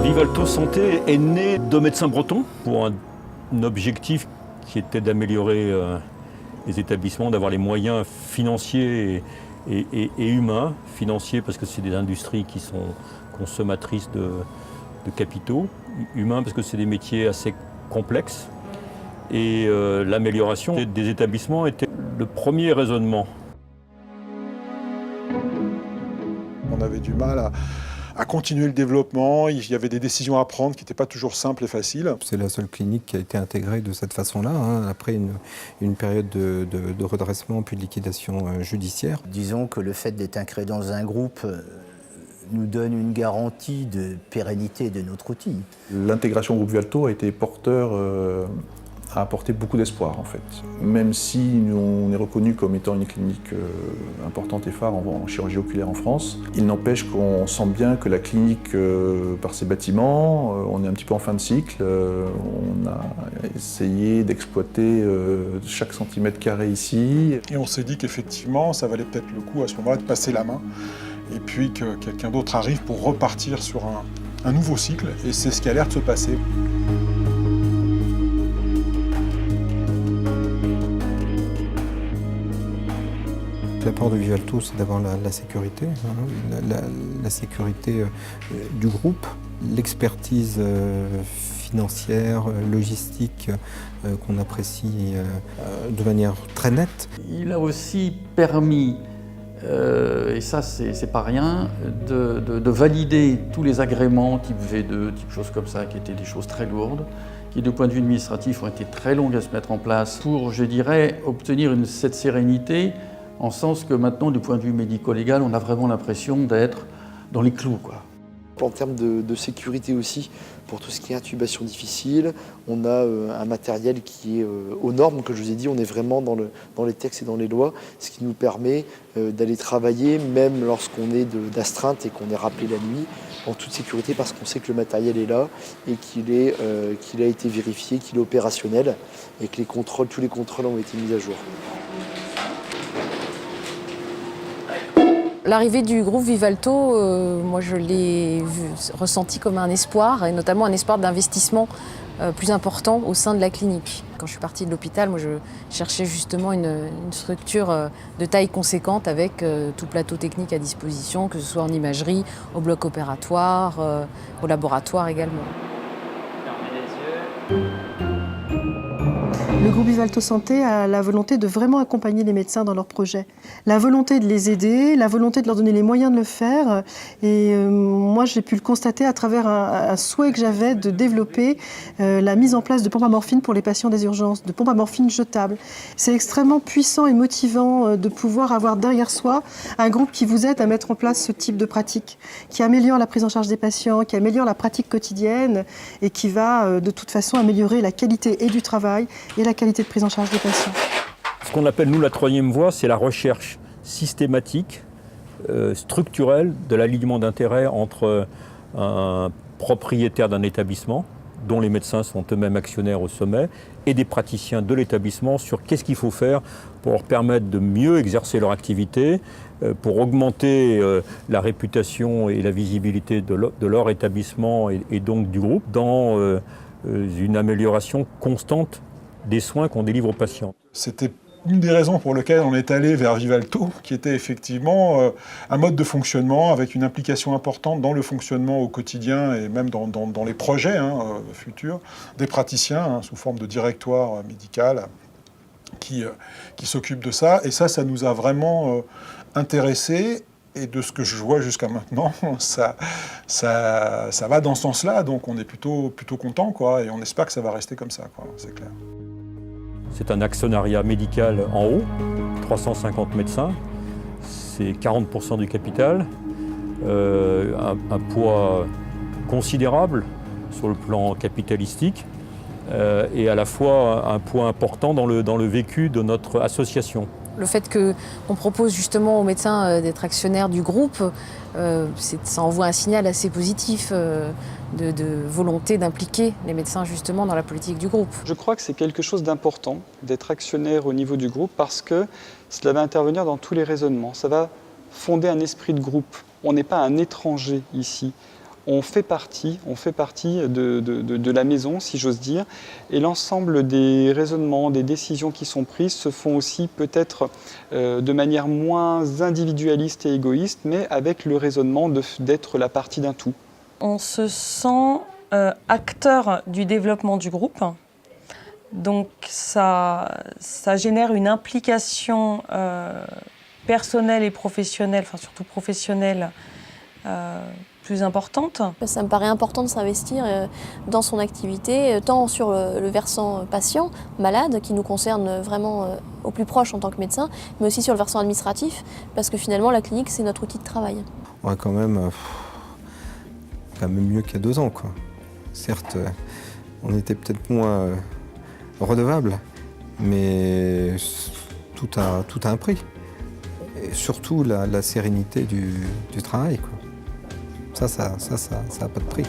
Vivalto Santé est né de médecins bretons pour un objectif qui était d'améliorer les établissements, d'avoir les moyens financiers et humains. Financiers parce que c'est des industries qui sont consommatrices de capitaux. Humains parce que c'est des métiers assez complexes. Et l'amélioration des établissements était le premier raisonnement. On avait du mal à continuer le développement, il y avait des décisions à prendre qui n'étaient pas toujours simples et faciles. C'est la seule clinique qui a été intégrée de cette façon-là, après une période de redressement puis de liquidation judiciaire. Disons que le fait d'être inclus dans un groupe nous donne une garantie de pérennité de notre outil. L'intégration au groupe Vivalto a été porteur, a apporté beaucoup d'espoir en fait. Même si on est reconnu comme étant une clinique importante et phare en chirurgie oculaire en France, il n'empêche qu'on sent bien que la clinique, par ses bâtiments, on est un petit peu en fin de cycle. On a essayé d'exploiter chaque centimètre carré ici. Et on s'est dit qu'effectivement, ça valait peut-être le coup à ce moment-là de passer la main et puis que quelqu'un d'autre arrive pour repartir sur un nouveau cycle. Et c'est ce qui a l'air de se passer. L'apport de Vivalto, c'est d'abord la sécurité, la sécurité du groupe, l'expertise financière, logistique qu'on apprécie de manière très nette. Il a aussi permis, et ça c'est pas rien, de valider tous les agréments type V2, type choses comme ça, qui étaient des choses très lourdes, qui du point de vue administratif ont été très longues à se mettre en place pour, je dirais, obtenir cette sérénité, en sens que maintenant, du point de vue médico-légal, on a vraiment l'impression d'être dans les clous, quoi. En termes de sécurité aussi, pour tout ce qui est intubation difficile, on a un matériel qui est aux normes, que je vous ai dit, on est vraiment dans les textes et dans les lois, ce qui nous permet d'aller travailler, même lorsqu'on est d'astreinte et qu'on est rappelé la nuit, en toute sécurité, parce qu'on sait que le matériel est là et qu'il a été vérifié, qu'il est opérationnel et que tous les contrôles ont été mis à jour. L'arrivée du groupe Vivalto, moi je l'ai ressenti comme un espoir, et notamment un espoir d'investissement plus important au sein de la clinique. Quand je suis partie de l'hôpital, moi je cherchais justement une structure de taille conséquente avec tout plateau technique à disposition, que ce soit en imagerie, au bloc opératoire, au laboratoire également. Le groupe Vivalto Santé a la volonté de vraiment accompagner les médecins dans leurs projets. La volonté de les aider, la volonté de leur donner les moyens de le faire. Et moi, j'ai pu le constater à travers un souhait que j'avais de développer la mise en place de pompes à morphine pour les patients des urgences, de pompes à morphine jetables. C'est extrêmement puissant et motivant de pouvoir avoir derrière soi un groupe qui vous aide à mettre en place ce type de pratique, qui améliore la prise en charge des patients, qui améliore la pratique quotidienne et qui va de toute façon améliorer la qualité et du travail et la qualité de prise en charge des patients. Ce qu'on appelle, nous, la troisième voie, c'est la recherche systématique, structurelle de l'alignement d'intérêts entre un propriétaire d'un établissement, dont les médecins sont eux-mêmes actionnaires au sommet, et des praticiens de l'établissement sur qu'est-ce qu'il faut faire pour leur permettre de mieux exercer leur activité, pour augmenter la réputation et la visibilité de leur établissement et donc du groupe dans une amélioration constante des soins qu'on délivre aux patients. C'était une des raisons pour lesquelles on est allé vers Vivalto, qui était effectivement un mode de fonctionnement avec une implication importante dans le fonctionnement au quotidien et même dans les projets futurs des praticiens sous forme de directoire médical qui s'occupent de ça. Et ça nous a vraiment intéressés. Et de ce que je vois jusqu'à maintenant, ça va dans ce sens-là. Donc on est plutôt content, quoi, et on espère que ça va rester comme ça, quoi, c'est clair. C'est un actionnariat médical en haut, 350 médecins, c'est 40% du capital, un poids considérable sur le plan capitalistique et à la fois un poids important dans le vécu de notre association. Le fait qu'on propose justement aux médecins d'être actionnaires du groupe, ça envoie un signal assez positif de volonté d'impliquer les médecins justement dans la politique du groupe. Je crois que c'est quelque chose d'important d'être actionnaire au niveau du groupe parce que cela va intervenir dans tous les raisonnements. Ça va fonder un esprit de groupe. On n'est pas un étranger ici. on fait partie de la maison, si j'ose dire, et l'ensemble des raisonnements, des décisions qui sont prises se font aussi peut-être de manière moins individualiste et égoïste, mais avec le raisonnement d'être la partie d'un tout. On se sent acteur du développement du groupe, donc ça génère une implication personnelle et professionnelle, enfin surtout professionnelle, plus importante. Ça me paraît important de s'investir dans son activité, tant sur le versant patient, malade, qui nous concerne vraiment au plus proche en tant que médecin, mais aussi sur le versant administratif, parce que finalement la clinique c'est notre outil de travail. Ouais, quand même mieux qu'il y a 2 ans, quoi. Certes, on était peut-être moins redevable, mais tout a un prix. Et surtout la sérénité du travail, quoi. Ça n'a pas de prix.